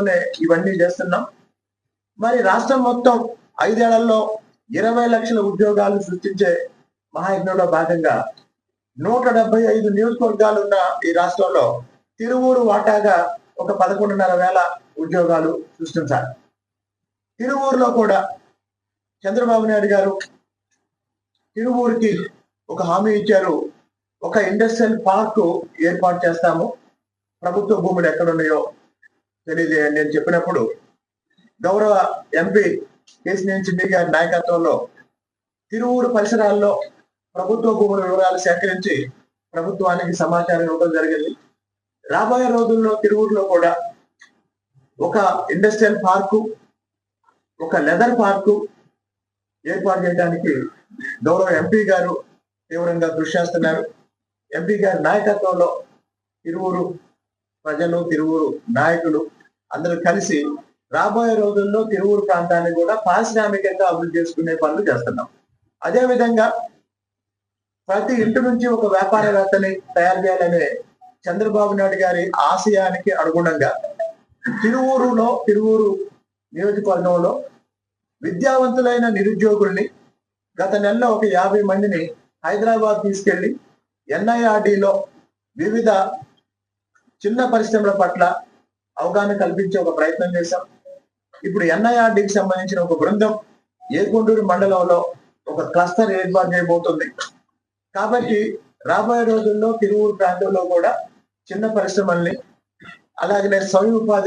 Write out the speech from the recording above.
ఆలోచనతోనే ఇవన్నీ చేస్తున్నాం. మరి రాష్ట్రం మొత్తం 5 ఏళ్లలో 20 లక్షల ఉద్యోగాలు సృష్టించే మహాయజ్ఞంలో భాగంగా 175 నియోజకవర్గాలున్న ఈ రాష్ట్రంలో తిరువూరు వాటాగా ఒక 11,500 ఉద్యోగాలు సృష్టించాలి. తిరువూరులో కూడా చంద్రబాబు నాయుడు గారు తిరువూరుకి ఒక హామీ ఇచ్చారు. ఒక ఇండస్ట్రియల్ పార్క్ ఏర్పాటు చేస్తాము, ప్రభుత్వ భూములు ఎక్కడున్నాయో తెలియజేయండి అని చెప్పినప్పుడు గౌరవ ఎంపీ కేశినేని చిన్ని గారి నాయకత్వంలో తిరువూరు పరిసరాల్లో ప్రభుత్వ భూముల వివరాలు సేకరించి ప్రభుత్వానికి సమాచారం ఇవ్వడం జరిగింది. రాబోయే రోజుల్లో తిరువూరులో కూడా ఒక ఇండస్ట్రియల్ పార్కు, ఒక లెదర్ పార్కు ఏర్పాటు చేయడానికి గౌరవ ఎంపీ గారు తీవ్రంగా కృషి చేస్తున్నారు. ఎంపీ గారి నాయకత్వంలో తిరువూరు ప్రజలు, తిరువూరు నాయకులు అందరూ కలిసి రాబోయే రోజుల్లో తిరువూరు ప్రాంతాన్ని కూడా పారిశ్రామికంగా అభివృద్ధి చేసుకునే పనులు చేస్తున్నాం. అదేవిధంగా ప్రతి ఇంటి నుంచి ఒక వ్యాపారవేత్తని తయారు చేయాలనే చంద్రబాబు నాయుడు గారి ఆశయానికి అనుగుణంగా తిరువూరు నియోజకవర్గంలో విద్యావంతులైన నిరుద్యోగుల్ని గత నెలలో ఒక 50 మందిని హైదరాబాద్ తీసుకెళ్లి NIRDలో వివిధ చిన్న పరిశ్రమల పట్ల అవగాహన కల్పించే ఒక ప్రయత్నం చేశాం. ఇప్పుడు NIRDకి సంబంధించిన ఒక బృందం ఏకొండూరు మండలంలో ఒక క్లస్టర్ ఏర్పాటు చేయబోతుంది. కాబట్టి రాబోయే రోజుల్లో తిరువూరు ప్రాంతంలో కూడా చిన్న పరిశ్రమల్ని, అలాగనే స్వయం ఉపాధి